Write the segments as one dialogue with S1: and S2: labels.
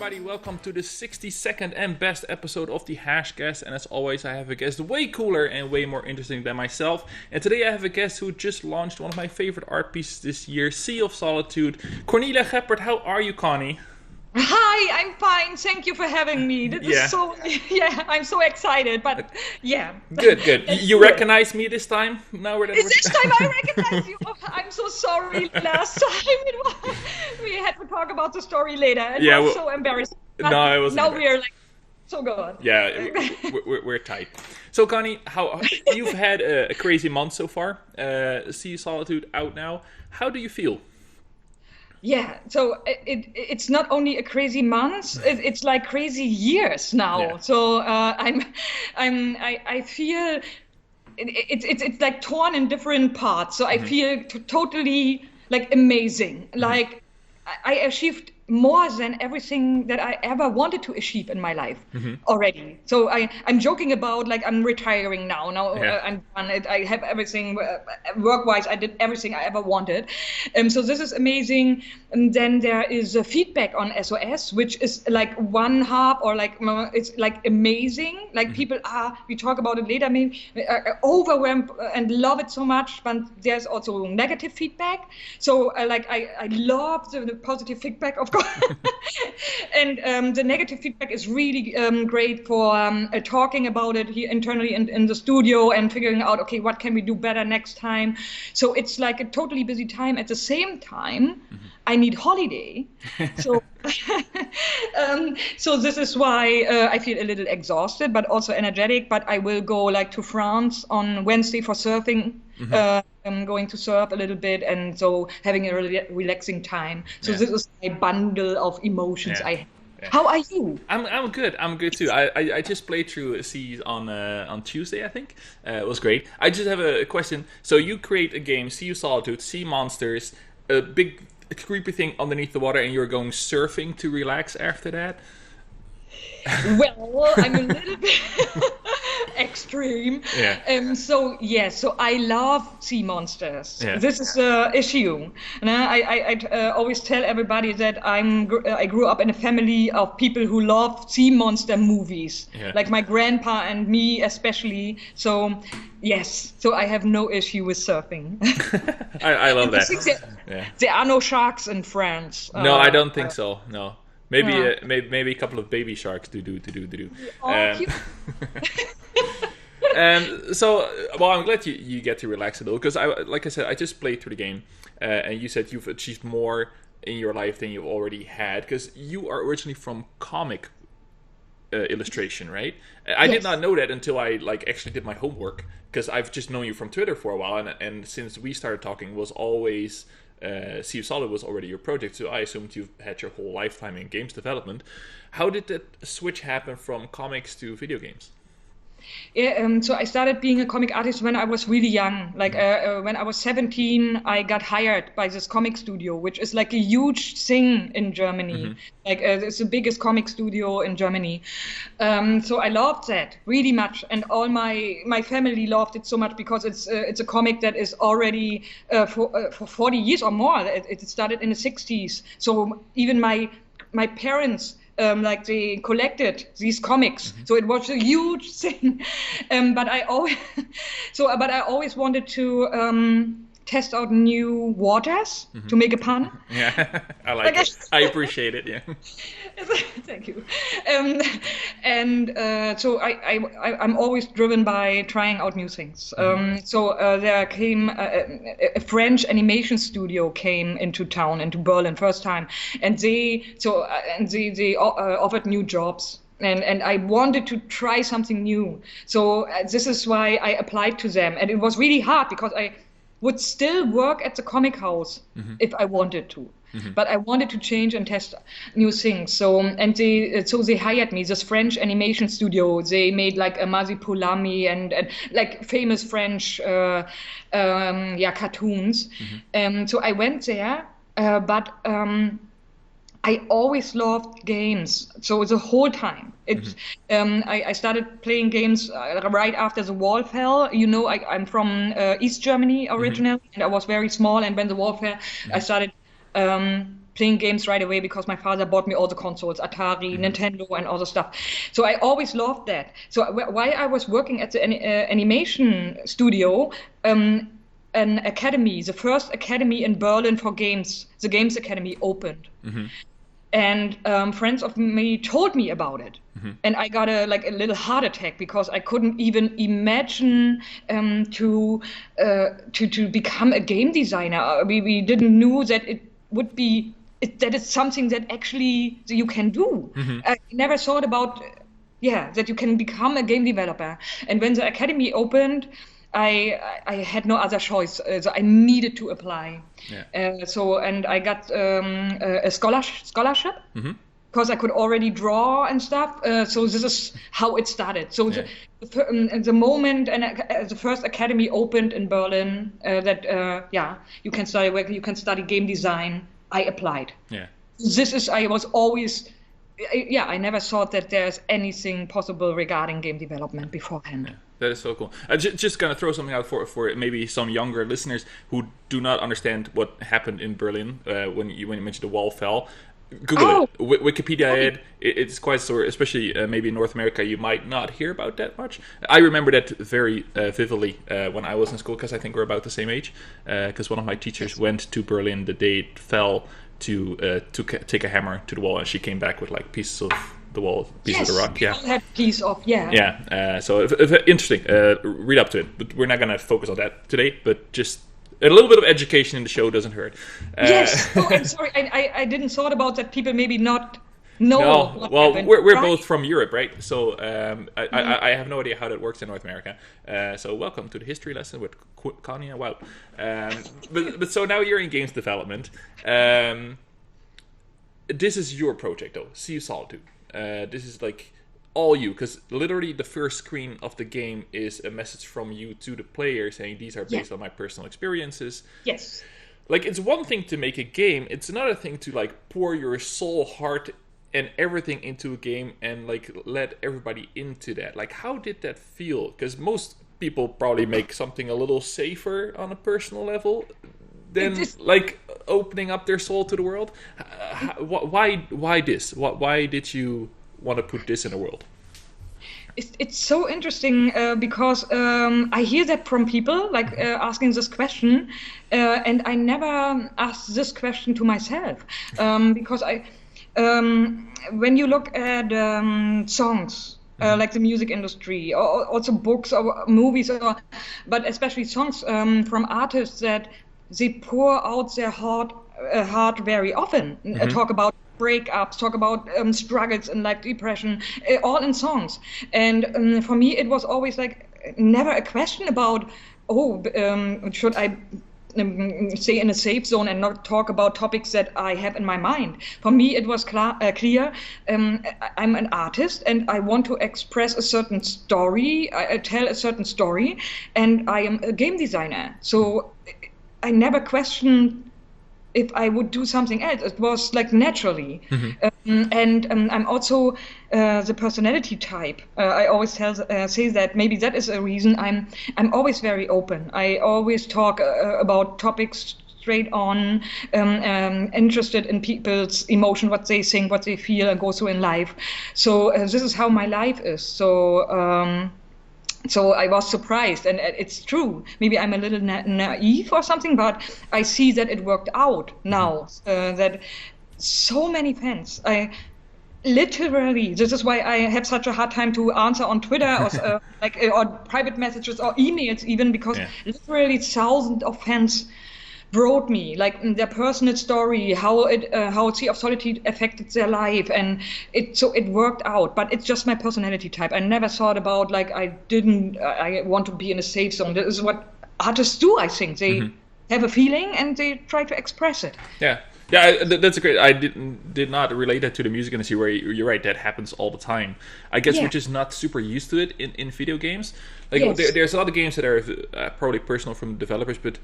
S1: everybody, welcome to the 62nd and best episode of the Hashcast. And as always, I have a guest way cooler and way more interesting than myself. And today I have a guest who just launched one of my favorite art pieces this year, Sea of Solitude. Cornelia Geppert, how are you, Connie?
S2: Hi, I'm fine. Thank you for having me. This is so, I'm so excited, but yeah.
S1: Good. You recognize me this time? Now
S2: this time I recognize you. Oh, I'm so sorry. Last time we had to talk about the story later. It was so embarrassing. But
S1: no, it wasn't.
S2: Now we're like so good.
S1: Yeah, we're tight. So, Connie, how you've had a crazy month so far. Sea of Solitude out now. How do you feel?
S2: Yeah, so it's not only a crazy month; it's like crazy years now. Yeah. So I feel it's like torn in different parts. So I feel totally like amazing. Like I achieved more than everything that I ever wanted to achieve in my life already. So I'm joking about like I'm retiring now. I'm done. I have everything work-wise. I did everything I ever wanted. So this is amazing. And then there is a feedback on SOS, which is like one half or like it's like amazing. Like people we talk about it later, maybe overwhelmed and love it so much. But there's also negative feedback. So I love the positive feedback, of course. And the negative feedback is really great for talking about it here internally in the studio and figuring out, okay, what can we do better next time? So it's like a totally busy time. At the same time, I need holiday. So so this is why I feel a little exhausted, but also energetic. But I will go like to France on Wednesday for surfing. I'm going to surf a little bit, and so having a relaxing time. So this is my bundle of emotions I have. Yeah. How are you?
S1: I'm good. I'm good too. I just played through Sea on Tuesday, I think. It was great. I just have a question. So you create a game, Sea of Solitude, Seamonsters, a big creepy thing underneath the water, and you're going surfing to relax after that?
S2: Well, I'm a little bit extreme.
S1: Yeah.
S2: So I love Seamonsters.
S1: Yeah.
S2: This is the issue. And I always tell everybody that I grew up in a family of people who love sea monster movies, like my grandpa and me especially. So yes, so I have no issue with surfing.
S1: I love that.
S2: There are no sharks in France.
S1: No, I don't think so. No. Maybe a couple of baby sharks do. So, well, I'm glad you get to relax a little, because like I said, I just played through the game, and you said you've achieved more in your life than you already had, because you are originally from comic illustration, right? I did not know that until I actually did my homework, because I've just known you from Twitter for a while, and since we started talking was always Sea of Solitude was already your project, so I assumed you've had your whole lifetime in games development. How did that switch happen from comics to video games?
S2: Yeah, so I started being a comic artist when I was really young. Like when I was 17, I got hired by this comic studio, which is like a huge thing in Germany. Like it's the biggest comic studio in Germany. So I loved that really much, and all my family loved it so much, because it's a comic that is already for 40 years or more. It started in the 60s. So even my parents. They collected these comics, so it was a huge thing. But I always wanted to test out new waters, to make a pun.
S1: Yeah, I like it. I appreciate it. Yeah.
S2: Thank you. So I'm always driven by trying out new things. So there came a French animation studio came into Berlin first time, and they offered new jobs. And I wanted to try something new. So this is why I applied to them. And it was really hard, because I would still work at the comic house if I wanted to. But I wanted to change and test new things. So they hired me, this French animation studio. They made like a Mazipulami and like famous French cartoons. So I went there, but I always loved games. So the whole time. I started playing games right after the wall fell. You know, I'm from East Germany originally, and I was very small. And when the wall fell, I started playing games right away because my father bought me all the consoles, Atari, Nintendo, and all the stuff. So I always loved that. So while I was working at the animation studio, an academy, the first academy in Berlin for games, the Games Academy, opened. And friends of me told me about it. And I got a little heart attack because I couldn't even imagine to become a game designer. We didn't know that it would be, that it's something that actually you can do. I never thought about, that you can become a game developer. And when the academy opened, I had no other choice, so I needed to apply. And I got a scholarship because I could already draw and stuff. So this is how it started. So the moment the first academy opened in Berlin, you can study game design, I applied. I was always. I never thought that there's anything possible regarding game development beforehand.
S1: That is so cool. Just gonna throw something out for maybe some younger listeners who do not understand what happened in Berlin when you mentioned the wall fell. Google it. Wikipedia it's quite so. Especially maybe in North America, you might not hear about that much. I remember that very vividly when I was in school because I think we're about the same age. Because one of my teachers went to Berlin the day it fell to take a hammer to the wall, and she came back with like pieces of the wall, pieces of the rock.
S2: Had piece of
S1: so if interesting, read up to it. But we're not going to focus on that today. But just a little bit of education in the show doesn't hurt.
S2: I'm sorry, I didn't thought about that. People maybe not know.
S1: No, well, we're both from Europe, right? So I have no idea how that works in North America. So welcome to the history lesson with Connie and Wout. But so now you're in games development. This is your project, though, Sea of Solitude. This is like all you, because literally the first screen of the game is a message from you to the player saying these are based on my personal experiences.
S2: Yes.
S1: Like, it's one thing to make a game, it's another thing to like pour your soul, heart, and everything into a game and like let everybody into that. Like, how did that feel? Because most people probably make something a little safer on a personal level than like opening up their soul to the world. Why this? Why did you want to put this in the world?
S2: It's so interesting because I hear that from people like asking this question, and I never asked this question to myself because when you look at songs, like the music industry, or also books or movies, but especially songs from artists that they pour out their heart very often, talk about breakups, talk about struggles in life, depression, all in songs. And for me, it was always like never a question about, should I stay in a safe zone and not talk about topics that I have in my mind. For me, it was clear. I'm an artist and I want to express a certain story. I tell a certain story, and I am a game designer. So I never questioned if I would do something else. It was like naturally. And I'm also the personality type. I always say that maybe that is a reason I'm always very open. I always talk about topics straight on, interested in people's emotion, what they think, what they feel and go through in life. So this is how my life is. So I was surprised, and it's true. Maybe I'm a little naive or something, but I see that it worked out now. That so many fans, literally, this is why I have such a hard time to answer on Twitter or or private messages or emails even, because literally thousands of fans wrote me like their personal story, how Sea of Solitude affected their life, and it worked out. But it's just my personality type. I never thought about like I want to be in a safe zone. This is what artists do. I think they have a feeling and they try to express it.
S1: That's great. I did not relate that to the music industry, where you're right, that happens all the time. I guess we're just not super used to it in video games. Like there's a lot of games that are probably personal from developers, but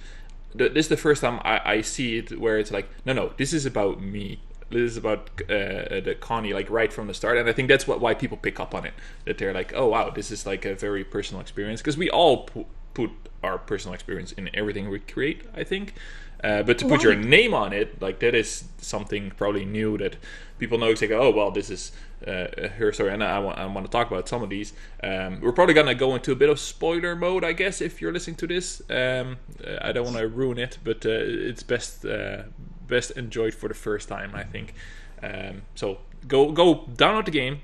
S1: this is the first time I see it where it's like, no, this is about me. This is about the Connie, like right from the start. And I think that's why people pick up on it. That they're like, oh wow, this is like a very personal experience. Because we all put our personal experience in everything we create, I think. But to put your name on it, like that is something probably new that people know. It's like, oh well, this is her story, and I want to talk about some of these. We're probably gonna go into a bit of spoiler mode, I guess, if you're listening to this. I don't want to ruin it, but it's best enjoyed for the first time, I think. So go download the game,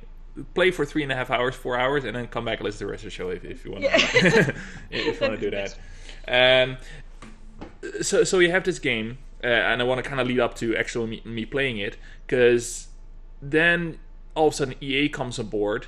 S1: play for 3.5 hours, 4 hours, and then come back and listen to the rest of the show if you want to. If you want to do that. So you have this game, and I want to kind of lead up to actually me playing it, because then all of a sudden EA comes on board,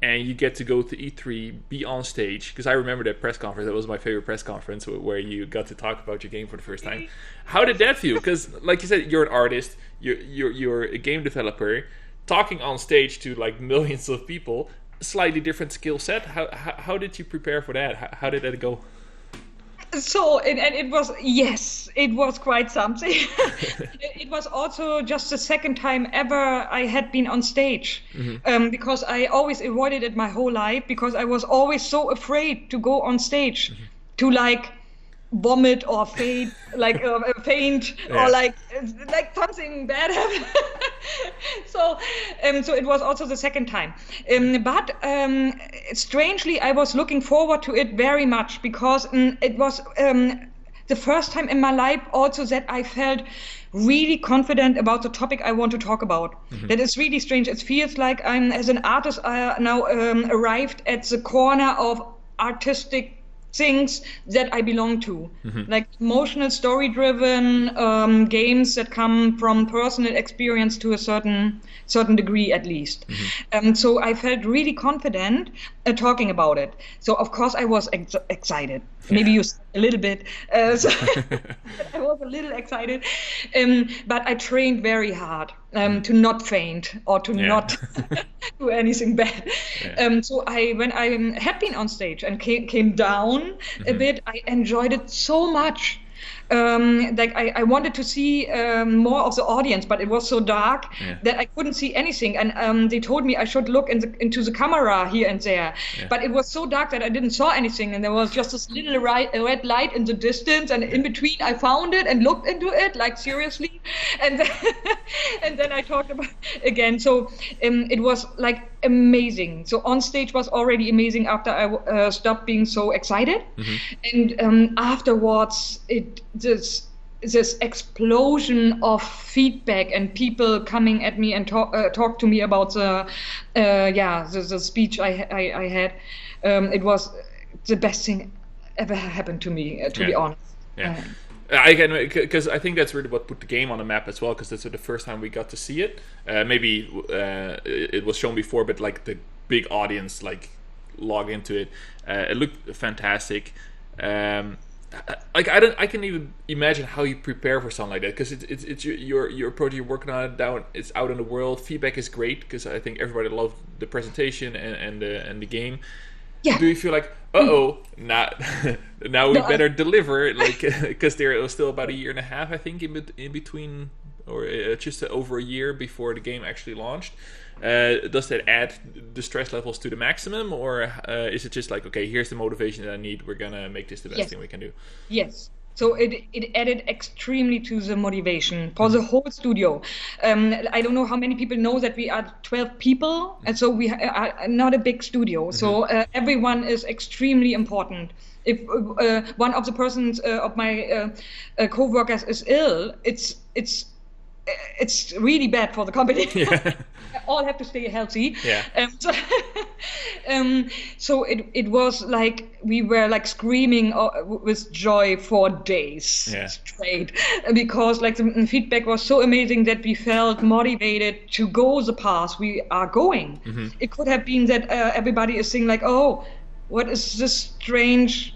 S1: and you get to go to E3, be on stage. Because I remember that press conference. That was my favorite press conference, where you got to talk about your game for the first time. How did that feel? Because, like you said, you're an artist, you're a game developer, talking on stage to like millions of people. Slightly different skill set. How did you prepare for that? How did that go?
S2: So, and it was, yes, it was quite something. It was also just the second time ever I had been on stage, because I always avoided it my whole life, because I was always so afraid to go on stage, to like vomit or faint, like or like something bad happened. So it was also the second time, but strangely I was looking forward to it very much, because it was the first time in my life also that I felt really confident about the topic I want to talk about. That is really strange. It feels like I'm, as an artist, now arrived at the corner of artistic things that I belong to, like emotional, story-driven games that come from personal experience to a certain degree, at least. So I felt really confident talking about it. So of course I was excited. Maybe you said a little bit. So I was a little excited, but I trained very hard to not faint or to not do anything bad. So when I had been on stage and came down a bit, I enjoyed it so much. Like I wanted to see more of the audience, but it was so dark that I couldn't see anything. And they told me I should look into the camera here and there, but it was so dark that I didn't saw anything. And there was just this little red light in the distance, and in between I found it and looked into it, like seriously. And then, and then I talked about it again. So it was like amazing. So on stage was already amazing after I stopped being so excited, and afterwards this explosion of feedback and people coming at me and talk to me about the speech I had. It was the best thing ever happened to me, to be honest.
S1: I can, because I think that's really what put the game on the map as well, because that's the first time we got to see it. Maybe it was shown before, but like the big audience like log into it. It looked fantastic. Like I can even imagine how you prepare for something like that, because it's your project, you're working on it, it's out in the world. Feedback is great, because I think everybody loved the presentation and the game. Yeah. Do you feel like, now we better deliver, like, because there was still about 1.5 years, I think, in between, or just over a year before the game actually launched? Does that add the stress levels to the maximum, or is it just like, okay, here's the motivation that I need, we're gonna make this the best thing we can do?
S2: Yes. So it added extremely to the motivation for the whole studio. I don't know how many people know that we are 12 people, and so we are not a big studio. So everyone is extremely important. If one of the persons of my co-workers is ill, it's really bad for the company. All have to stay healthy. So it was like we were like screaming with joy for days straight, because like the feedback was so amazing that we felt motivated to go the path we are going. It could have been that everybody is saying like, oh, what is this strange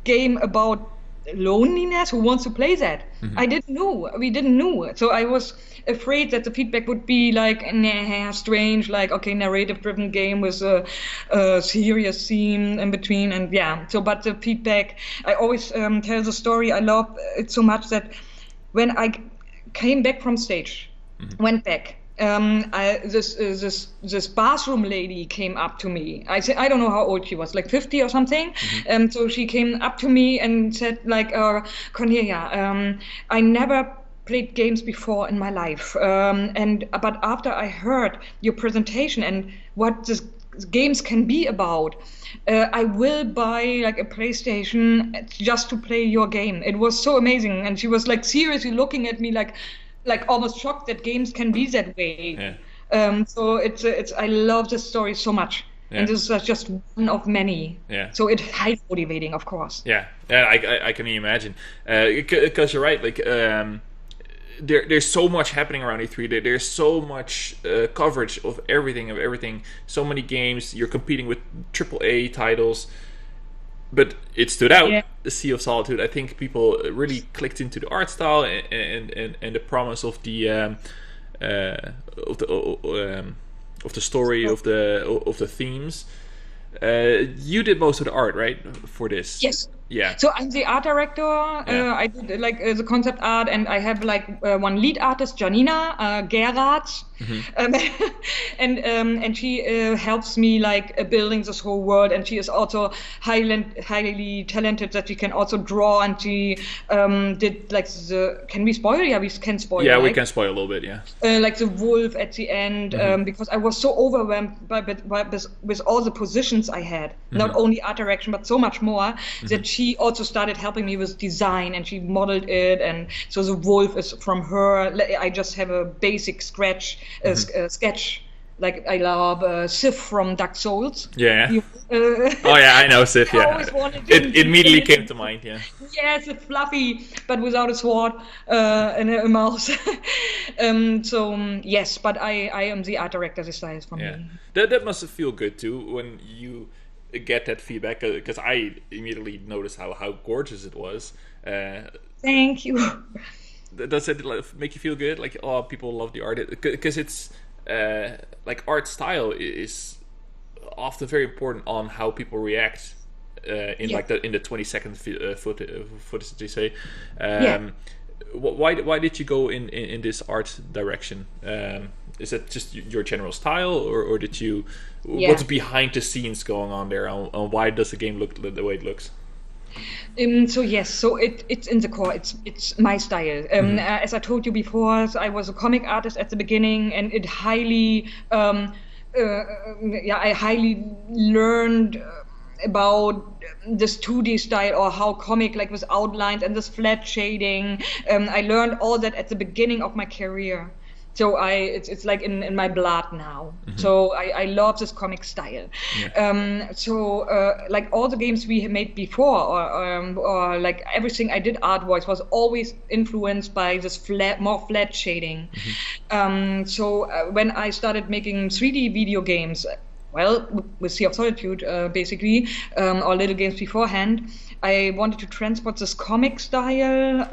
S2: game about loneliness? Who wants to play that? I didn't know. We didn't know. So I was afraid that the feedback would be like, nah, strange, like, okay, narrative-driven game with a serious theme in between, and So, but the feedback, I always tell the story. I love it so much that when I came back from stage, went back, This bathroom lady came up to me. I don't know how old she was, like 50 or something. So she came up to me and said, like, Cornelia, I never played games before in my life, but after I heard your presentation and what this games can be about, I will buy like a PlayStation just to play your game. It was so amazing, and she was like seriously looking at me like almost shocked that games can be that way. So it's I love this story so much. And this is just one of many. So it's highly motivating, of course.
S1: I can imagine, because you're right. Like there's so much happening around E3. There's so much coverage of everything. So many games. You're competing with AAA titles. But it stood out, the Sea of Solitude. I think people really clicked into the art style and the promise of the story, of the themes. You did most of the art, right, for this?
S2: Yes.
S1: Yeah.
S2: So I'm the art director. I did like the concept art, and I have like one lead artist, Janina Gerard, and she helps me like building this whole world. And she is also highly talented that she can also draw. And she did like can we spoil? Yeah, we can spoil.
S1: Yeah,
S2: right?
S1: We can spoil a little bit. Yeah.
S2: Like the wolf at the end, because I was so overwhelmed with all the positions I had, not only art direction but so much more, that she also started helping me with design, and she modeled it, and so the wolf is from her. I just have a basic sketch, like I love Sif from Dark Souls.
S1: I know Sif. It immediately came to mind.
S2: Yes, it's fluffy but without a sword and a mouse. Yes, but I am the art director. This style is from me.
S1: That must feel good too when you get that feedback, because I immediately noticed how gorgeous it was.
S2: Thank you.
S1: Does it make you feel good? Like, oh, people love the art, because it's like art style is often very important on how people react in the 20-second footage they say. Why did you go in this art direction? Is that just your general style, or did you? What's behind the scenes going on there, and why does the game look the way it looks?
S2: So it's in the core. It's my style. As I told you before, I was a comic artist at the beginning, and it highly, I highly learned about this 2D style, or how comic, like with outlines and this flat shading. I learned all that at the beginning of my career. So it's like in my blood now. So I love this comic style. Like all the games we made before, or like everything I did art-wise was always influenced by this more flat shading. When I started making 3D video games, with Sea of Solitude, basically, or little games beforehand, I wanted to transport this comic style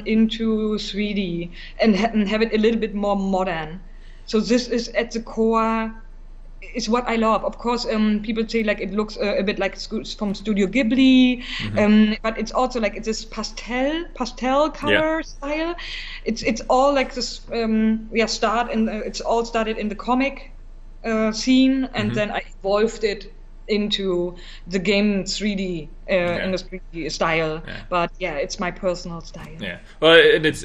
S2: into 3D and have it a little bit more modern. So this is at the core, is what I love. Of course, people say like it looks a bit like from Studio Ghibli, but it's also like it's this pastel color style. It's all like this. It's all started in the comic scene, and then I evolved it into the game 3D in the 3D style. But it's my personal style.
S1: Well, and it's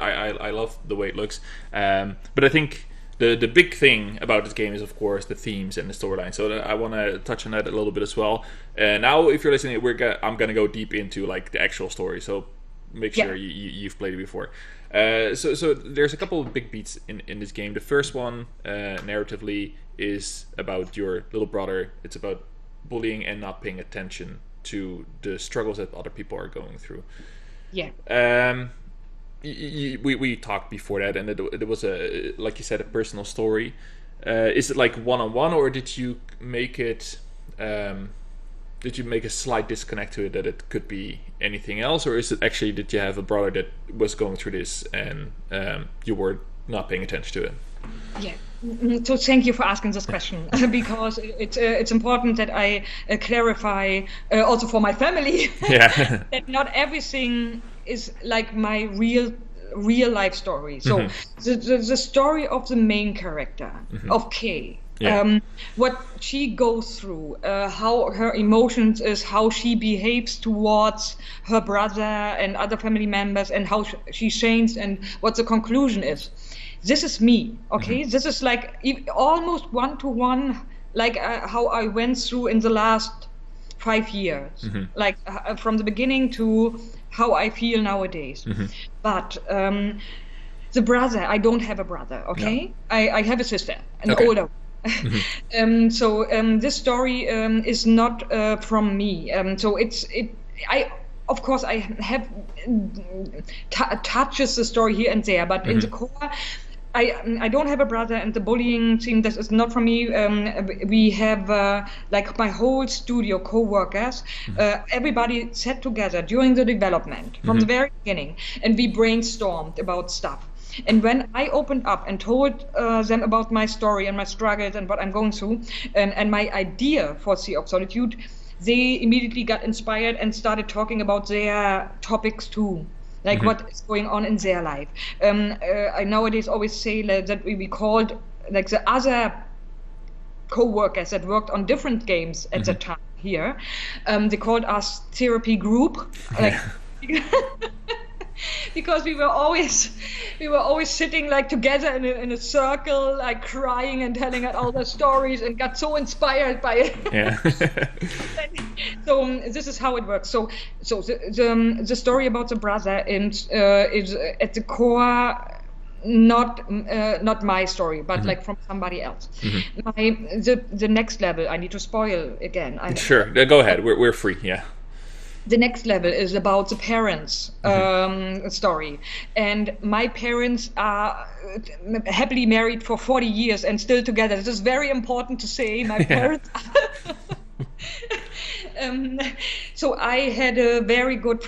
S1: I love the way it looks, but I think the big thing about this game is, of course, the themes and the storyline. So I want to touch on that a little bit as well. Now, if you're listening, I'm gonna go deep into like the actual story. So make sure you've played it before. So there's a couple of big beats in this game. The first one, narratively, is about your little brother. It's about bullying and not paying attention to the struggles that other people are going through. We talked before that, and it was like you said, a personal story. Is it like one-on-one, or did you make it? Did you make a slight disconnect to it, that it could be anything else, or is it actually did you have a brother that was going through this and you were not paying attention to it?
S2: So thank you for asking this question, because it's important that I clarify also for my family that not everything is like my real real life story. So the story of the main character of Kay.
S1: Yeah.
S2: What she goes through, how her emotions is, how she behaves towards her brother and other family members, and how she changed, and what the conclusion is. This is me, okay? This is like almost one-to-one, like how I went through in the last 5 years, like from the beginning to how I feel nowadays. But the brother, I don't have a brother, okay? No. I have a sister, an older. So this story is not from me. So of course I have touches the story here and there, but in the core, I don't have a brother, and the bullying thing, this is not from me. We have like my whole studio co-workers, everybody sat together during the development from the very beginning, and we brainstormed about stuff. And when I opened up and told them about my story and my struggles and what I'm going through, and my idea for Sea of Solitude, they immediately got inspired and started talking about their topics too, like what is going on in their life. I nowadays always say that we called, like, the other co-workers that worked on different games at the time here, they called us therapy group, like. Because we were always sitting like together in a circle, like crying and telling all the stories, and got so inspired by it. Yeah. So this is how it works. So the story about the brother is at the core not my story, but like from somebody else. The next level, I need to spoil again.
S1: Sure, go ahead. We're free. Yeah.
S2: The next level is about the parents' story. And my parents are happily married for 40 years and still together. This is very important to say. My parents so I had a very good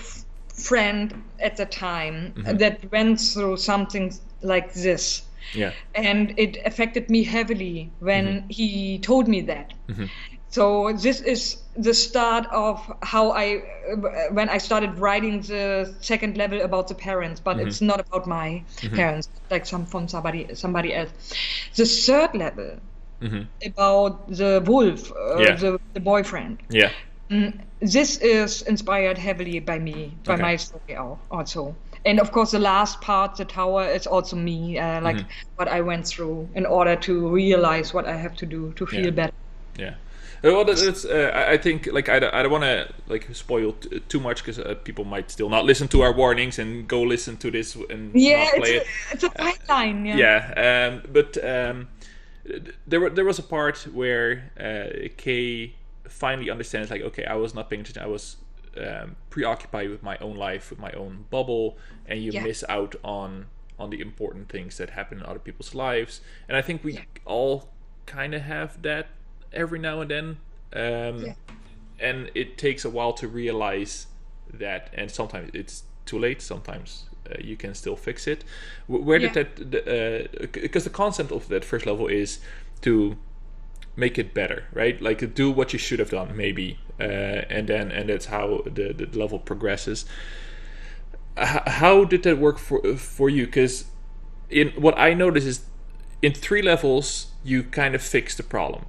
S2: friend at the time that went through something like this. Yeah. And it affected me heavily when he told me that. So this is the start of how when I started writing the second level about the parents, but it's not about my parents, like from somebody else. The third level about the wolf, the boyfriend. Yeah. This is inspired heavily by me, by my story also. And of course, the last part, the tower, is also me, like what I went through in order to realize what I have to do to feel better.
S1: Yeah. Well, that's. I think like I don't want to like spoil too much, because people might still not listen to our warnings and go listen to this and not play it.
S2: It's a fine line.
S1: But there was a part where Kay finally understands, like, okay, I was not paying attention. I was preoccupied with my own life, with my own bubble, and you miss out on the important things that happen in other people's lives. And I think we all kind of have that every now and then, and it takes a while to realize that, and sometimes it's too late, sometimes you can still fix it. Where did that, because the concept of that first level is to make it better, right? Like, do what you should have done, maybe, and that's how the level progresses. How did that work for you? Because in what I noticed is, in 3 levels you kind of fix the problem,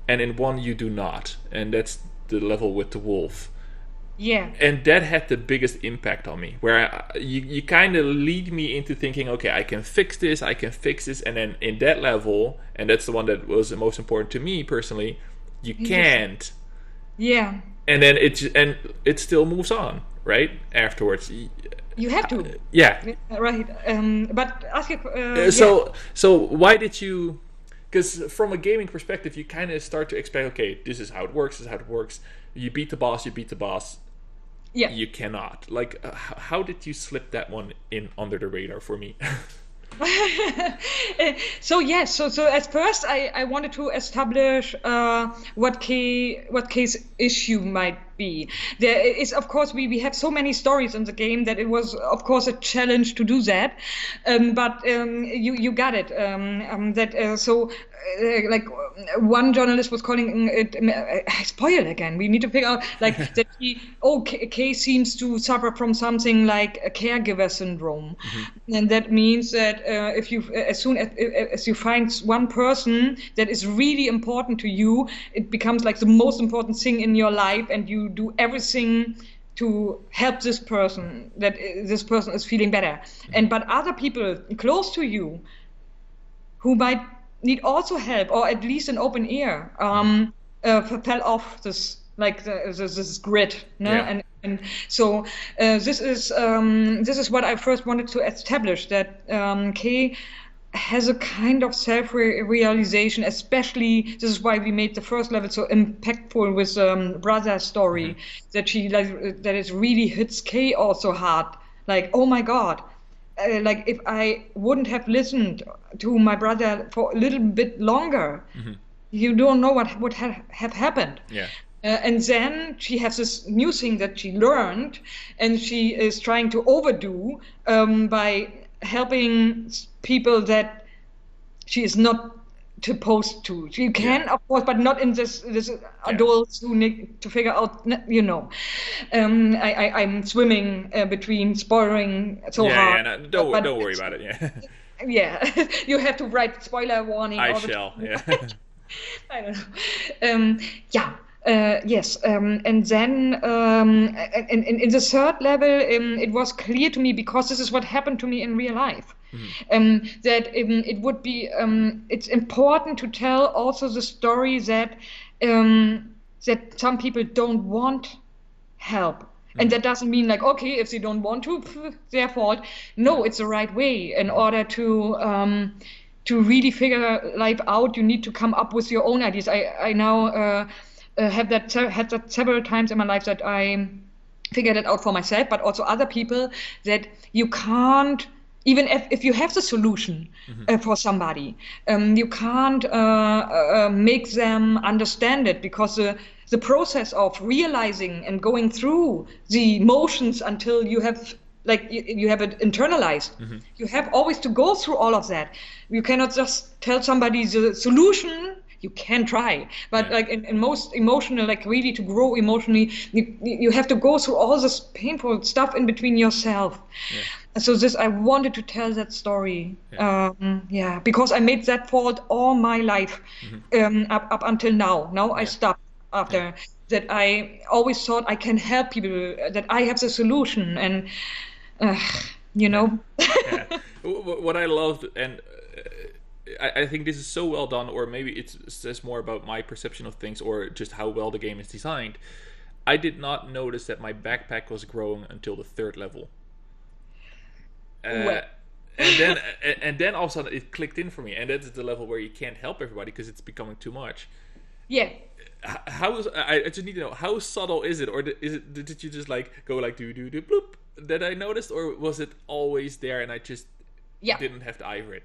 S1: and in 1 you do not, and that's the level with the wolf. Yeah. And that had the biggest impact on me, where you kind of lead me into thinking, okay, I can fix this, and then in that level, and that's the one that was the most important to me personally, you can't. Yeah. And then it still moves on, right? Afterwards.
S2: You have to. Right. But ask you.
S1: So why did you? Because from a gaming perspective, you kind of start to expect, okay, this is how it works. You beat the boss. Yeah. You cannot. Like, how did you slip that one in under the radar for me?
S2: So at first I wanted to establish what Kay's issue might be. There is, of course, we have so many stories in the game that it was, of course, a challenge to do that. But you got it. Like one journalist was calling it, spoil again. We need to figure out like that Kay seems to suffer from something like a caregiver syndrome, and that means that as soon as you find one person that is really important to you, it becomes like the most important thing in your life, and you do everything to help this person, that this person is feeling better. But other people close to you who might need also help, or at least an open ear, fell off this this grid, no?
S1: Yeah.
S2: And so this is what I first wanted to establish, that Kay has a kind of self-realization, especially this is why we made the first level so impactful with brother story, that it really hits Kay also hard, like, oh my god, like if I wouldn't have listened to my brother for a little bit longer, you don't know what would have happened.
S1: Yeah.
S2: And then she has this new thing that she learned, and she is trying to overdo by helping people that she is not supposed to. She can, of course, but not in this adults who need to figure out, you know. I'm swimming between spoiling so hard.
S1: Yeah, no, don't worry about it. Yeah.
S2: Yeah, you have to write spoiler warning.
S1: I shall. Yeah.
S2: I don't know. Yes, and then in the third level, it was clear to me, because this is what happened to me in real life, that it would be it's important to tell also the story that that some people don't want help. And that doesn't mean like, okay, if they don't want to, their fault. No, it's the right way. In order to really figure life out, you need to come up with your own ideas. I now had that several times in my life, that I figured it out for myself, but also other people, that you can't, even if you have the solution for somebody, you can't make them understand it, because the process of realizing and going through the emotions until you have you have it internalized. You have always to go through all of that. You cannot just tell somebody the solution. You can try, but like in most emotional, like really to grow emotionally, you have to go through all this painful stuff in between yourself. So I wanted to tell that story, because I made that fault all my life, up until now. Now I stopped after that. I always thought I can help people, that I have the solution, and you know.
S1: What I loved, and I think this is so well done, or maybe it says more about my perception of things, or just how well the game is designed. I did not notice that my backpack was growing until the third level. And then all of a sudden it clicked in for me, and that's the level where you can't help everybody because it's becoming too much.
S2: Yeah.
S1: I just need to know, how subtle is it, or did you just like go like do bloop that I noticed, or was it always there and I just didn't have to eye for it?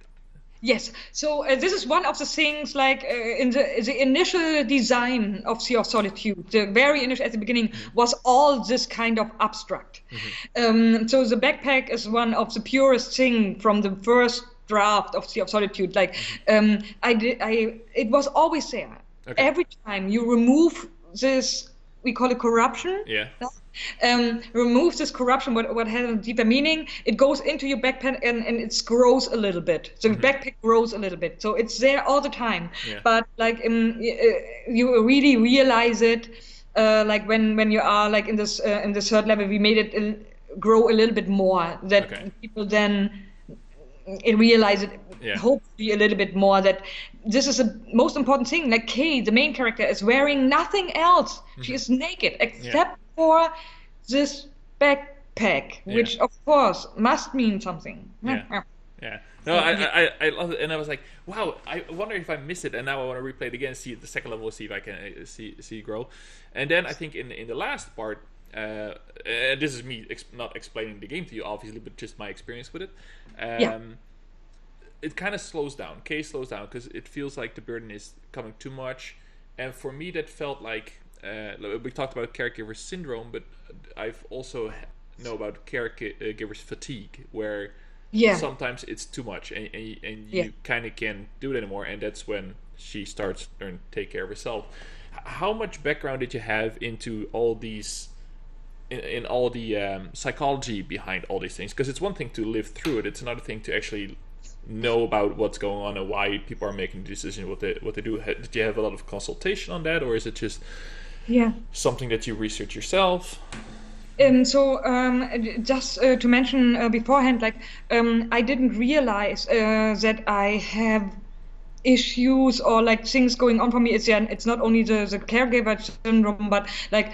S2: Yes, so this is one of the things, like in the initial design of Sea of Solitude, the very initial at the beginning was all this kind of abstract. So the backpack is one of the purest thing from the first draft of Sea of Solitude. Like it was always there. Okay. Every time you remove this, we call it corruption. Yeah. Remove this corruption, what has a deeper meaning, it goes into your backpack and it grows a little bit. So the backpack grows a little bit. So it's there all the time. Yeah. But like you really realize it like when you are like in the third level, we made it grow a little bit more, that people then realize it, hopefully a little bit more, that this is the most important thing. Like Kay, the main character, is wearing nothing else. She is naked except for this backpack, which of course must mean something.
S1: No, I love it, and I was like, wow, I wonder if I miss it, and now I want to replay it again, see the second level, see if I can see it grow. And then I think in the last part, and this is me not explaining the game to you, obviously, but just my experience with it. It kind of slows down. Kay slows down because it feels like the burden is coming too much, and for me that felt like we talked about caregiver syndrome, but I've also know about caregivers fatigue, where sometimes it's too much, and you kind of can't do it anymore, and that's when she starts learning to take care of herself. How much background did you have into all these, in all the psychology behind all these things? Because it's one thing to live through it; it's another thing to actually know about what's going on and why people are making the decision what they do. Did you have a lot of consultation on that, or is it just something that you research yourself?
S2: Just to mention beforehand, like I didn't realize that I have issues or like things going on for me. It's not only the caregiver syndrome, but like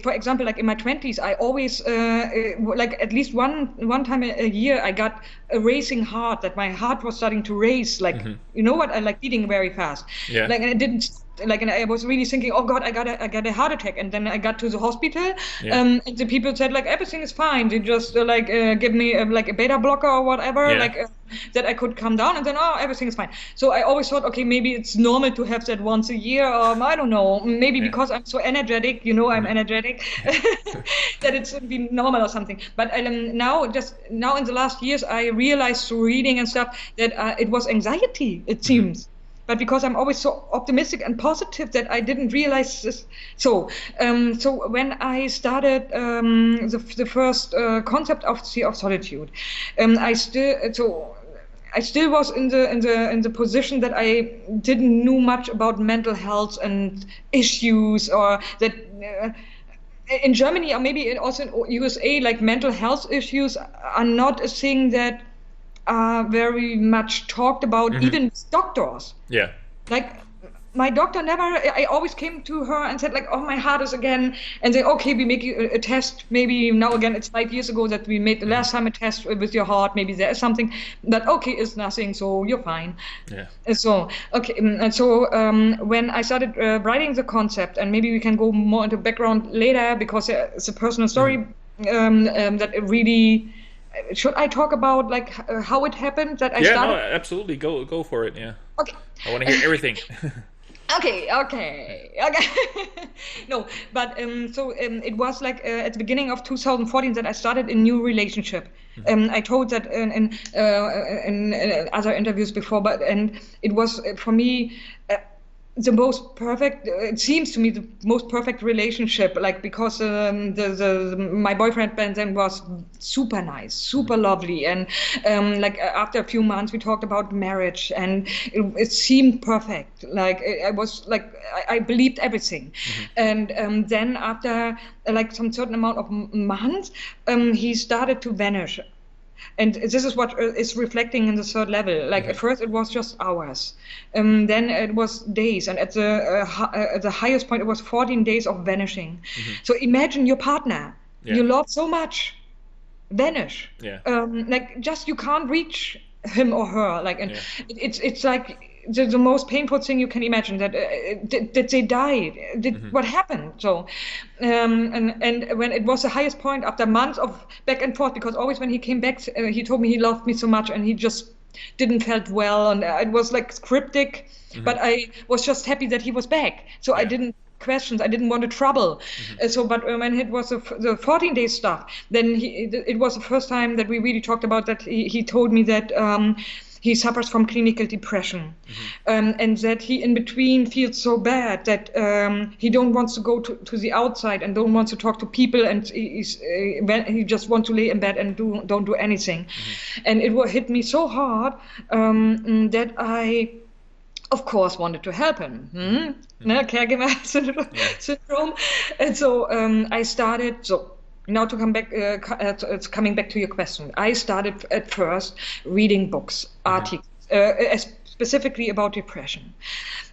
S2: for example, like in my 20s, I always like at least one time a year I got a racing heart, that my heart was starting to race, like you know what, I like beating very fast, like, and it didn't, like, and I was really thinking, oh God, I got a heart attack. And then I got to the hospital, and the people said like everything is fine. They just give me like a beta blocker or whatever, like that I could calm down, and then everything is fine. So I always thought, okay, maybe it's normal to have that once a year, or I don't know, maybe because I'm so energetic, you know, I'm energetic, that it should be normal or something. But now in the last years, I realized through reading and stuff that it was anxiety, it seems. But because I'm always so optimistic and positive, that I didn't realize this. So when I started the first concept of Sea of Solitude, I still was in the position that I didn't know much about mental health and issues, or that in Germany, or maybe also in USA, like mental health issues are not a thing that are very much talked about, even with doctors.
S1: Yeah.
S2: Like my doctor never, I always came to her and said like, oh, my heart is again, and say, okay, we make you a test. Maybe now again, it's 5 years ago that we made the last time a test with your heart. Maybe there is something, but okay, it's nothing, so you're fine. Yeah. So, okay. And so when I started writing the concept, and maybe we can go more into background later, because it's a personal story that it really, should I talk about like how it happened that I started?
S1: Yeah, no, absolutely. Go for it. Yeah.
S2: Okay.
S1: I want to hear everything.
S2: Okay. No, but it was like at the beginning of 2014 that I started a new relationship. I told that in other interviews before, and it was for me the most perfect. It seems to me the most perfect relationship, like, because my boyfriend back then was super nice, super lovely, and like after a few months we talked about marriage, and it seemed perfect. Like I was like I believed everything, and then after like some certain amount of months, he started to vanish. And this is what is reflecting in the third level. Like at first it was just hours, then it was days, and at the highest point it was 14 days of vanishing. So imagine your partner you love so much vanish. Like just you can't reach him or her. Like, and it's like the most painful thing you can imagine, that that they died. What happened? So and when it was the highest point after months of back and forth, because always when he came back he told me he loved me so much, and he just didn't felt well, and it was like cryptic, but I was just happy that he was back, so I didn't questions, I didn't want to trouble. But when it was the 14-day stuff, then it was the first time that we really talked about that. He told me that he suffers from clinical depression, and that he in between feels so bad that he don't want to go to the outside and don't want to talk to people, and he just wants to lay in bed and don't do anything. And it hit me so hard that I, of course, wanted to help him. Caregiver syndrome. And so I started. So now to come back, it's coming back to your question. I started at first reading books, articles, specifically about depression.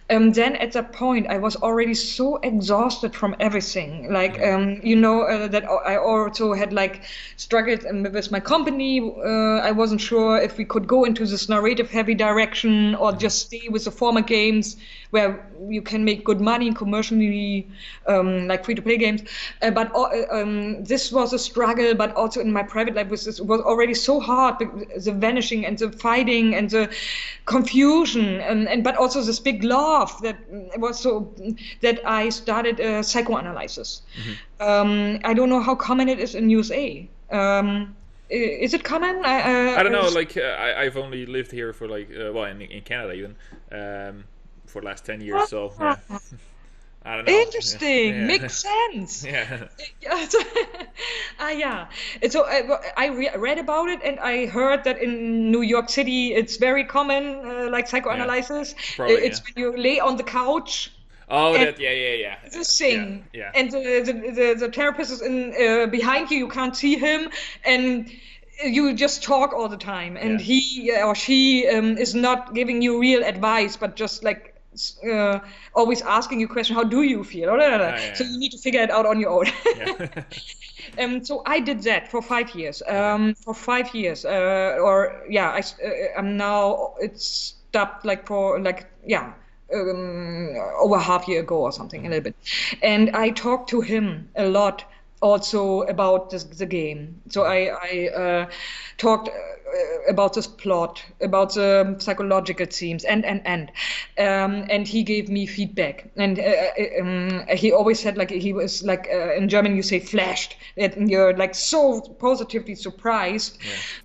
S2: Then at that point, I was already so exhausted from everything. Like, that I also had like struggled with my company. I wasn't sure if we could go into this narrative heavy direction or just stay with the former games where you can make good money commercially, like free-to-play games. But this was a struggle, but also in my private life was already so hard, the vanishing and the fighting and the confusion, but also this big love enough that I started psychoanalysis. I don't know how common it is in USA. Is it common?
S1: I don't know. Like I've only lived here for like in Canada even for the last 10 years. So I don't know.
S2: Interesting.
S1: Yeah.
S2: Makes sense.
S1: Yeah.
S2: Yeah. And so I read about it, and I heard that in New York City it's very common, like psychoanalysis.
S1: Probably,
S2: it's when you lay on the couch.
S1: Oh, yeah.
S2: This thing,
S1: yeah.
S2: And the therapist is in behind you. You can't see him, and you just talk all the time. And he or she is not giving you real advice, but just like always asking you questions. How do you feel? So you need to figure it out on your own. So I did that for 5 years. For 5 years, I'm now. It's stopped like for like over half year ago or something, a little bit. And I talked to him a lot also about the game. So I talked about this plot, about the psychological themes, and he gave me feedback. And he always said, like, he was like, in German you say flashed, that you're like so positively surprised.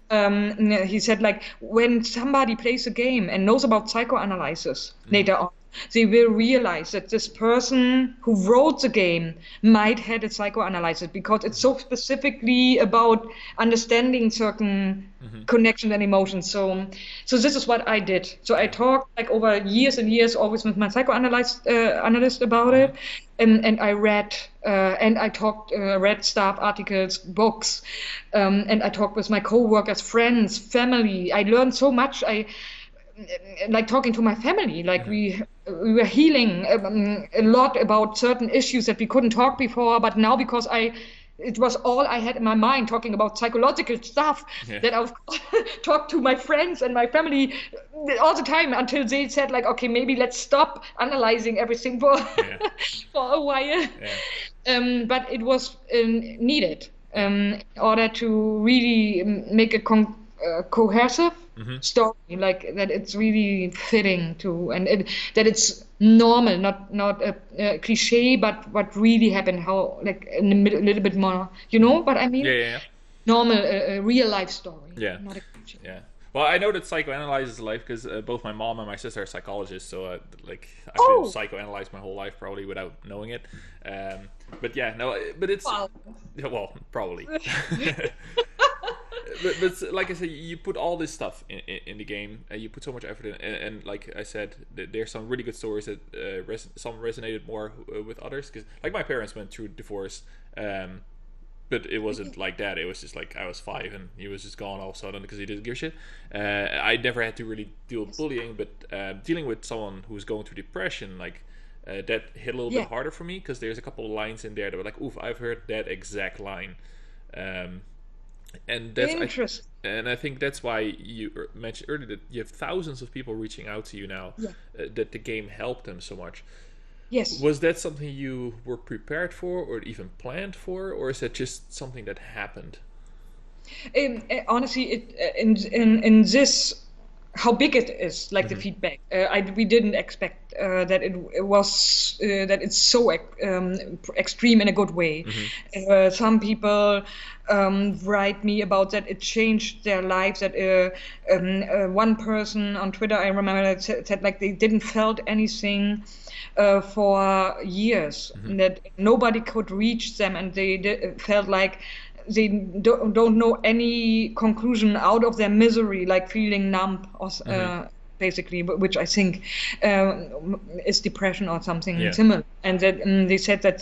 S2: He said, like, when somebody plays a game and knows about psychoanalysis later on, they will realize that this person who wrote the game might had a psychoanalysis, because it's so specifically about understanding certain connections and emotions. So this is what I did. So I talked like over years and years, always with my psychoanalyst about it, and I read and I talked, read staff articles, books, and I talked with my co-workers, friends, family. I learned so much. I like talking to my family, like we were healing a lot about certain issues that we couldn't talk before, but now because it was all I had in my mind, talking about psychological stuff, that I talked to my friends and my family all the time, until they said, like, okay, maybe let's stop analyzing everything for for a while. But it was needed in order to really make a cohesive story, like that it's really fitting to, and that it's normal, not a cliche, but what really happened, how, like, in a little bit more, you know what I mean? Normal, a real life story. Not a cliche.
S1: Well, I know that psychoanalysis life because both my mom and my sister are psychologists, so I've been psychoanalyzed my whole life, probably without knowing it. But it's well, probably. But like I said, you put all this stuff in the game, and you put so much effort in, and like I said, there's some really good stories that some resonated more with others, because like my parents went through divorce, but it wasn't like that. It was just like I was 5 and he was just gone all of a sudden because he didn't give a shit. I never had to really deal with bullying, but dealing with someone who's going through depression, like that hit a little bit harder for me, because there's a couple of lines in there that were like, oof, I've heard that exact line. And that's
S2: interesting.
S1: I think that's why you mentioned earlier that you have thousands of people reaching out to you now, that the game helped them so much.
S2: Yes.
S1: Was that something you were prepared for, or even planned for, or is that just something that happened?
S2: Honestly, in this, how big it is, like the feedback, we didn't expect that it was that it's so extreme in a good way. Some people write me about that it changed their lives. That one person on Twitter, I remember, that said like they didn't felt anything for years, that nobody could reach them, and they felt like they don't know any conclusion out of their misery, like feeling numb, or basically, which I think is depression or something similar. And that they said that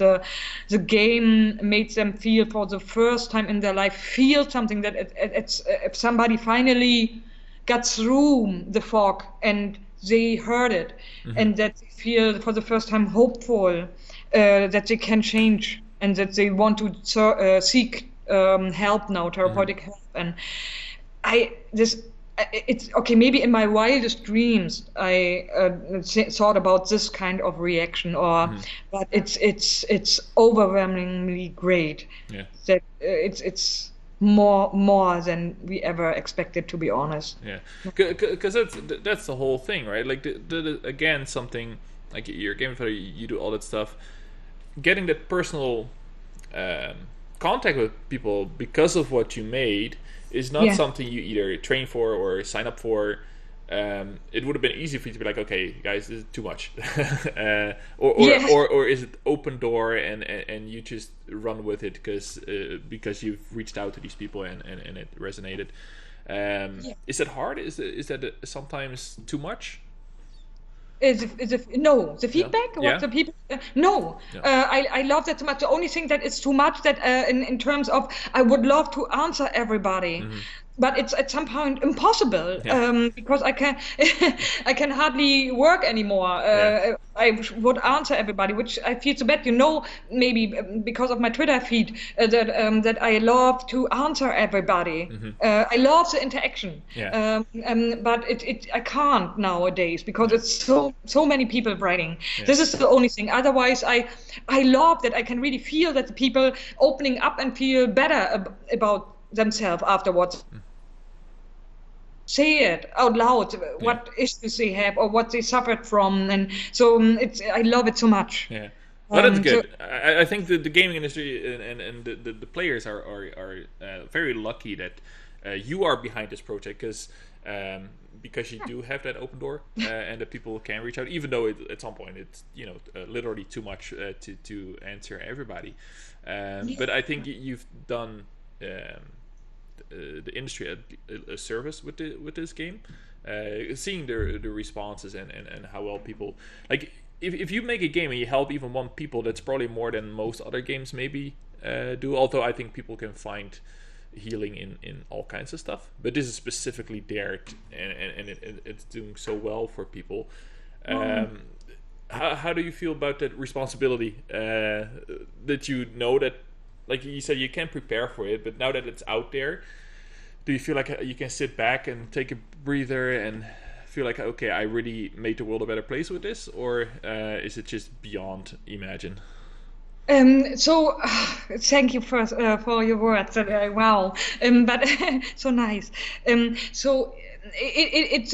S2: the game made them feel for the first time in their life, feel something, that it's if somebody finally got through the fog and they heard it, and that they feel for the first time hopeful, that they can change, and that they want to seek help now, therapeutic help. And it's okay, maybe in my wildest dreams I thought about this kind of reaction, or but it's overwhelmingly great. That it's more than we ever expected, to be honest.
S1: Because that's the whole thing, right? Like again, something like you're a game developer, you do all that stuff. Getting that personal contact with people because of what you made is not something you either train for or sign up for. It would have been easy for you to be like, okay, guys, this is too much, or is it open door and you just run with it because you've reached out to these people and it resonated. Is that hard? Is that sometimes too much?
S2: No, the feedback, what the people, no. I love that so much. The only thing that is too much that in terms of I would love to answer everybody, but it's at some point impossible because I can I can hardly work anymore. I would answer everybody, which I feel so bad. Maybe because of my Twitter feed that I love to answer everybody. I love the interaction, but I can't nowadays because it's so many people writing. This is the only thing. Otherwise, I love that I can really feel that the people opening up and feel better about themselves afterwards. Say it out loud what issues they have or what they suffered from, and so I love it so much.
S1: Well, that's good. I think the gaming industry and the players are very lucky that you are behind this project because you do have that open door and that people can reach out, even though at some point it's literally too much to answer everybody. But I think you've done the industry a service with this game, seeing the responses and how well people like. If you make a game and you help even one people, that's probably more than most other games maybe do. Although I think people can find healing in all kinds of stuff, but this is specifically there, and it's doing so well for people. How do you feel about that responsibility? That that, like you said, you can't prepare for it, but now that it's out there, do you feel like you can sit back and take a breather and feel like, okay, I really made the world a better place with this, or is it just beyond imagine?
S2: So thank you for your words. Wow, but so nice. So it's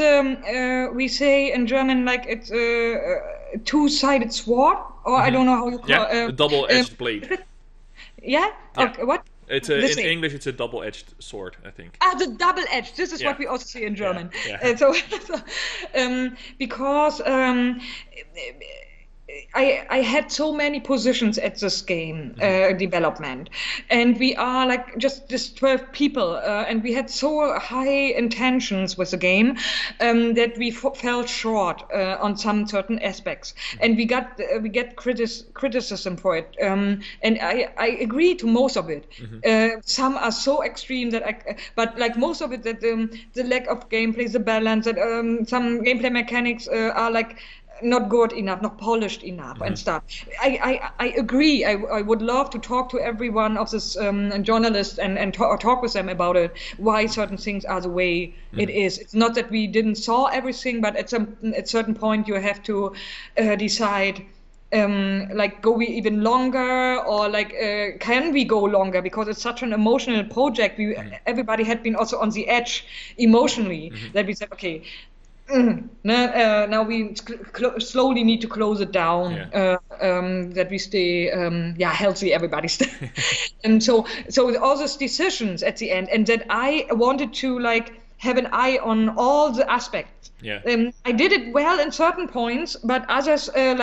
S2: we say in German like it's a two-sided sword, or I don't know how you call it.
S1: A double-edged blade.
S2: Yeah. Okay. What?
S1: It's in English. It's a double-edged sword, I think.
S2: The double-edged. This is what we also say in German. Because I had so many positions at this game development, and we are like just this 12 people, and we had so high intentions with the game that we fell short on some certain aspects, and we get criticism for it, and I agree to most of it. Some are so extreme that but like most of it, that the lack of gameplay, the balance, that some gameplay mechanics are like not good enough, not polished enough, and stuff. I agree. I would love to talk to every one of this journalists and talk with them about it, why certain things are the way it is. It's not that we didn't saw everything, but at certain point you have to decide, like, go we even longer, or like can we go longer, because it's such an emotional project. Everybody had been also on the edge emotionally, that we said, okay, now we slowly need to close it down, that we stay healthy, everybody stay. And so with all those decisions at the end, and that I wanted to like have an eye on all the aspects. I did it well in certain points, but others it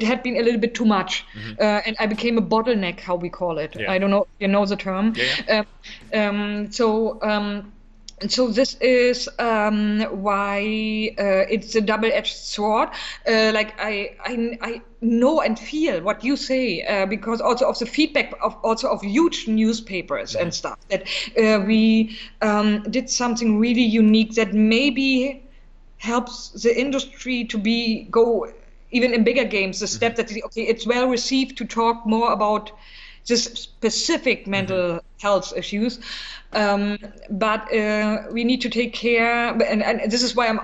S2: had been a little bit too much, and I became a bottleneck, how we call it. I don't know if you know the term. So this is why it's a double-edged sword. Like I know and feel what you say, because also of the feedback of huge newspapers and stuff, that we did something really unique that maybe helps the industry to go even in bigger games. The step that it's well received to talk more about this specific mental health issues, but we need to take care, and this is why but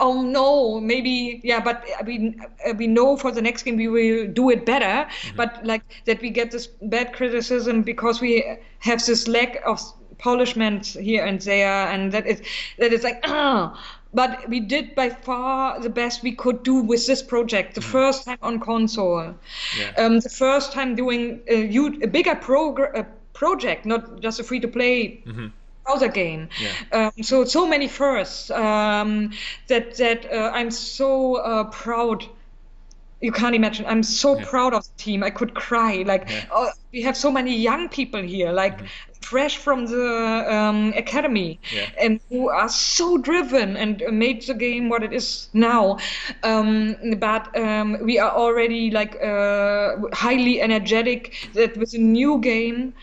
S2: we know for the next game we will do it better, but like that we get this bad criticism because we have this lack of polishments here and there, and that is like but we did by far the best we could do with this project. The first time on console, the first time doing a bigger project, not just a free-to-play browser game. So many firsts that I'm so proud. You can't imagine. I'm so proud of the team. I could cry. We have so many young people here, fresh from the academy, and who are so driven and made the game what it is now. But we are already highly energetic. That with a new game,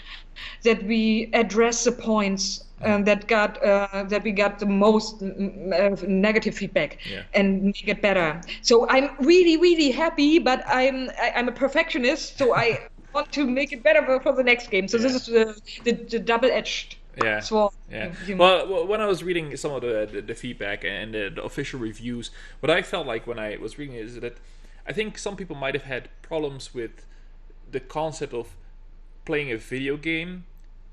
S2: that we address the points that we got the most negative feedback and make it better. So I'm really, really happy, but I'm a perfectionist, so I want to make it better for the next game. So this is the double-edged sword.
S1: Well, when I was reading some of the feedback and the official reviews, what I felt like when I was reading it is that I think some people might have had problems with the concept of playing a video game.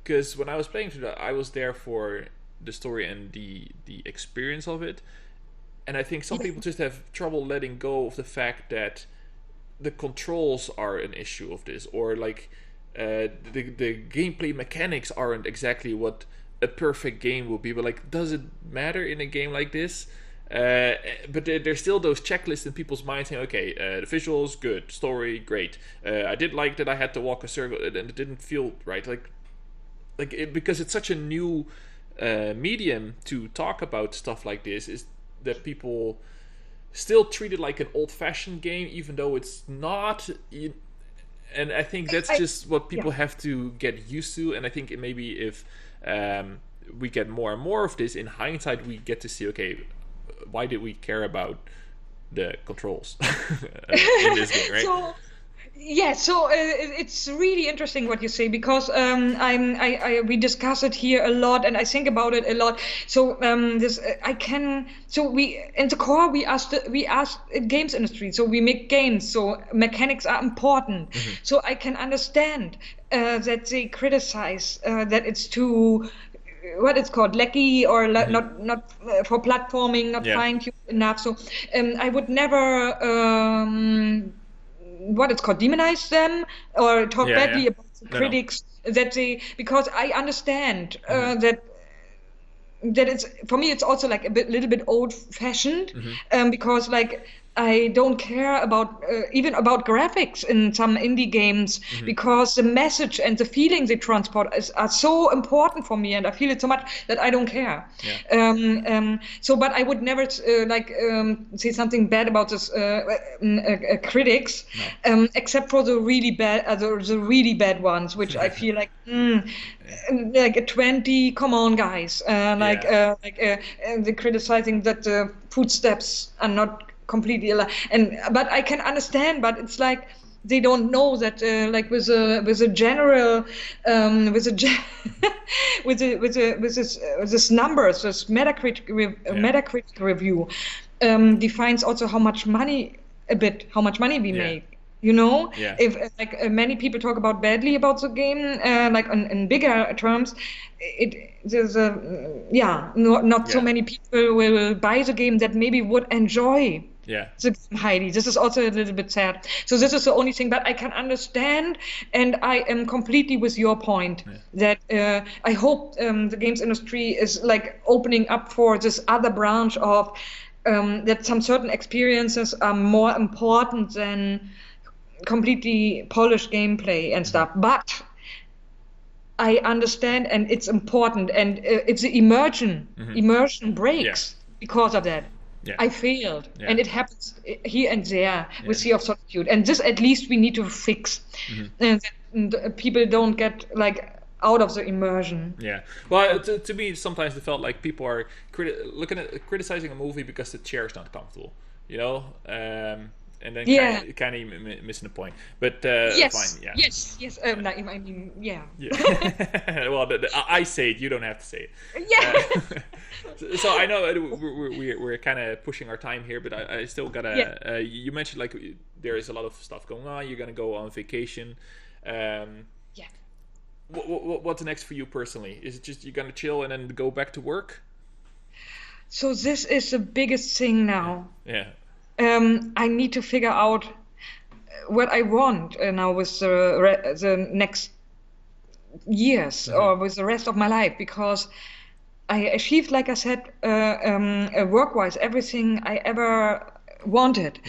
S1: Because when I was playing through that, I was there for the story and the experience of it. And I think some people just have trouble letting go of the fact that the controls are an issue of this. Or the gameplay mechanics aren't exactly what a perfect game would be. But does it matter in a game like this? But there's still those checklists in people's minds saying, okay, the visuals, good. Story, great. I did like that I had to walk a circle and it didn't feel right. Because it's such a new medium to talk about stuff like this, is that people still treat it like an old-fashioned game, even though it's not. And I think that's just what people have to get used to. And I think maybe if we get more and more of this, in hindsight, we get to see, okay, why did we care about the controls in this game, right?
S2: So it's really interesting what you say, because we discuss it here a lot, and I think about it a lot. So we in the core we asked games industry. So we make games. So mechanics are important. So I can understand that they criticize that it's too, what it's called, laggy, or not for platforming, not fine-tuned enough. So I would never what it's called, demonize them or talk badly about the critics. That they, because I understand that it's, for me, it's also a little bit old-fashioned, because I don't care about even about graphics in some indie games, because the message and the feeling they transport are so important for me, and I feel it so much that I don't care. But I would never say something bad about this critics, except for the really bad ones, which I feel like a 20. Come on, guys! They're criticizing that the footsteps are not completely alive, but I can understand. But it's they don't know that with this numbers, this Metacritic review defines also how much money we make. If many people talk about badly about the game, in bigger terms, not so many people will buy the game that maybe would enjoy the game highly. This is also a little bit sad. So this is the only thing, but I can understand, and I am completely with your point that I hope the games industry is opening up for this other branch of that some certain experiences are more important than completely polished gameplay and stuff. But I understand, and it's important, and if the immersion breaks because of that, I failed, and it happens here and there with Sea of Solitude, and this at least we need to fix, and people don't get out of the immersion.
S1: Well, to me, sometimes it felt like people are criticizing a movie because the chair is not comfortable, and then kind of missing the point. But fine,
S2: yes. I mean,
S1: well, I say it. You don't have to say it. So I know we're kind of pushing our time here, but I still gotta. You mentioned there is a lot of stuff going on. You're gonna go on vacation. what's next for you personally? Is it just you're gonna chill and then go back to work?
S2: So this is the biggest thing now.
S1: Yeah.
S2: I need to figure out what I want now with the next years or with the rest of my life, because I achieved, like I said, work-wise, everything I ever wanted.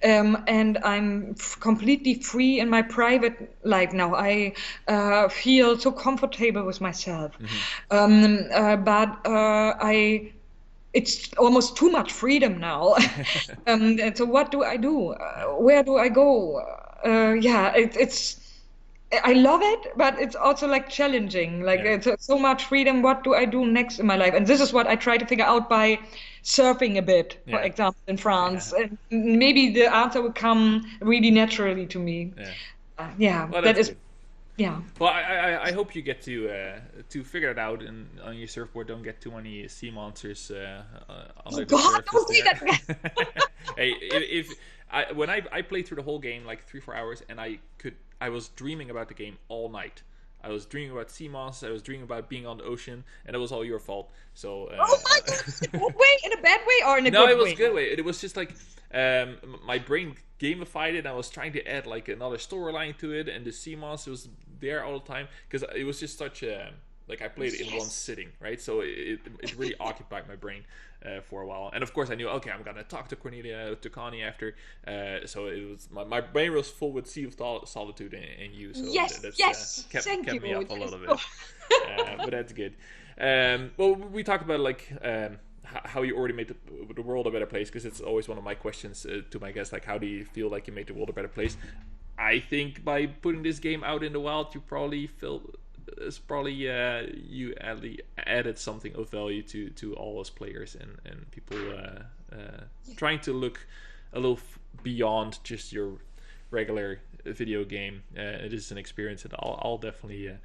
S2: And I'm completely free in my private life now. I feel so comfortable with myself. But it's almost too much freedom now. So what do I do? Where do I go? It's I love it, but it's also like challenging. Like it's so much freedom. What do I do next in my life? And this is what I try to figure out by surfing a bit, for example, in France. And maybe the answer will come really naturally to me.
S1: Well,
S2: that is.
S1: Good.
S2: Yeah.
S1: Well, I hope you get to figure it out and on your surfboard don't get too many sea monsters on the surface.
S2: Don't say that.
S1: Hey, when I played through the whole game, like 3-4 hours, and I was dreaming about the game all night. I was dreaming about sea monsters. I was dreaming about being on the ocean, and it was all your fault. So.
S2: Oh my God! In a good way, in a bad way, or in a good way?
S1: No, it was a good way. It was just like my brain gamified it. I was trying to add like another storyline to it, and the sea monster was there all the time because it was just such a like I played it in one sitting, right? So it really occupied my brain for a while. And of course, I knew okay, I'm gonna talk to Cornelia, to Connie after. So it was my brain was full with Sea of Solitude and you. So
S2: that's
S1: kept me up a little bit. But that's good. Well, we talked about like. How you already made the world a better place, because it's always one of my questions to my guests, like how do you feel like you made the world a better place? I think by putting this game out in the wild, you probably you added something of value to all us players and people trying to look a little beyond just your regular video game. It is an experience that I'll definitely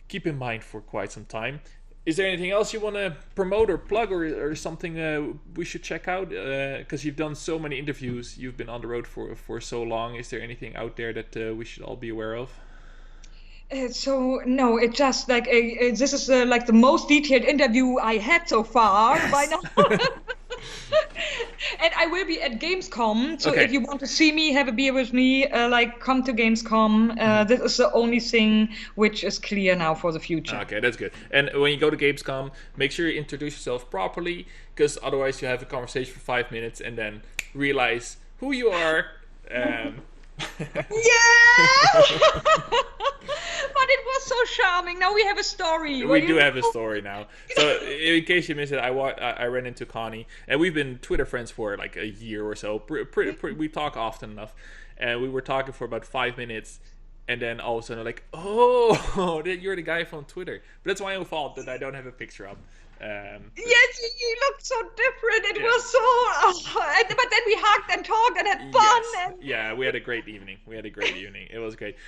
S1: keep in mind for quite some time. Is there anything else you want to promote or plug or something we should check out? Because you've done so many interviews, you've been on the road for so long. Is there anything out there that we should all be aware of?
S2: So no, it's just like this is like the most detailed interview I had so far by now. And I will be at Gamescom, so if you want to see me, have a beer with me, come to Gamescom. This is the only thing which is clear now for the future.
S1: Okay, that's good. And when you go to Gamescom, make sure you introduce yourself properly, because otherwise you have a conversation for 5 minutes and then realize who you are.
S2: Yeah! But it was so charming. Now we have a story.
S1: We do have a story now. So in case you missed it, I ran into Connie, and we've been Twitter friends for like a year or so. We talk often enough, and we were talking for about 5 minutes, and then all of a sudden like, oh, you're the guy from Twitter. But that's my own fault that I don't have a picture up.
S2: Yes, you looked so different. It was so. But then we hugged and talked and had fun.
S1: Yes. Yeah, we had a great evening. It was great.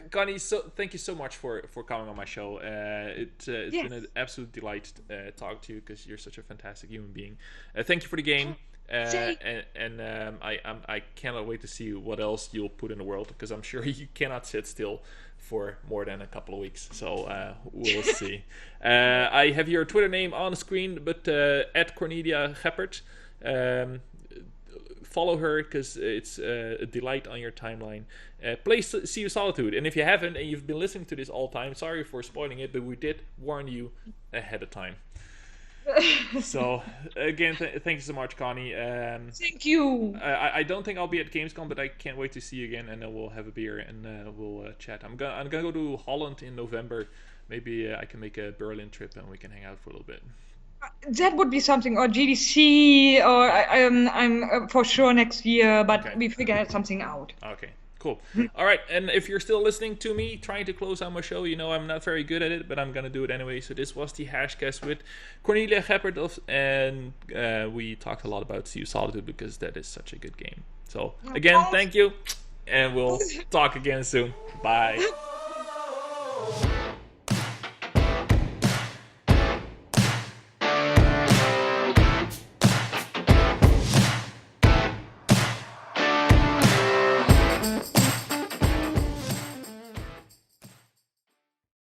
S1: Connie, thank you so much for coming on my show. It's been an absolute delight talking to you, because you're such a fantastic human being. Thank you for the game. I cannot wait to see what else you'll put in the world, because I'm sure you cannot sit still for more than a couple of weeks. So we'll see. I have your Twitter name on the screen, but at Cornelia Geppert. Follow her, because it's a delight on your timeline. Play Sea of Solitude, and if you haven't and you've been listening to this all time, sorry for spoiling it, but we did warn you ahead of time. So again, thank you so much, Connie.
S2: Thank you.
S1: I don't think I'll be at Gamescom, but I can't wait to see you again, and then we'll have a beer and we'll chat. I'm gonna go to Holland in November. Maybe I can make a Berlin trip and we can hang out for a little bit.
S2: That would be something, or GDC, or I'm for sure next year, but we figure something out.
S1: Okay. Cool. All right, and if you're still listening to me trying to close out my show, you know I'm not very good at it, but I'm gonna do it anyway. So this was the Hashcast with Cornelia Geppert, and we talked a lot about Sea of Solitude, because that is such a good game. So again, thank you, and we'll talk again soon. Bye.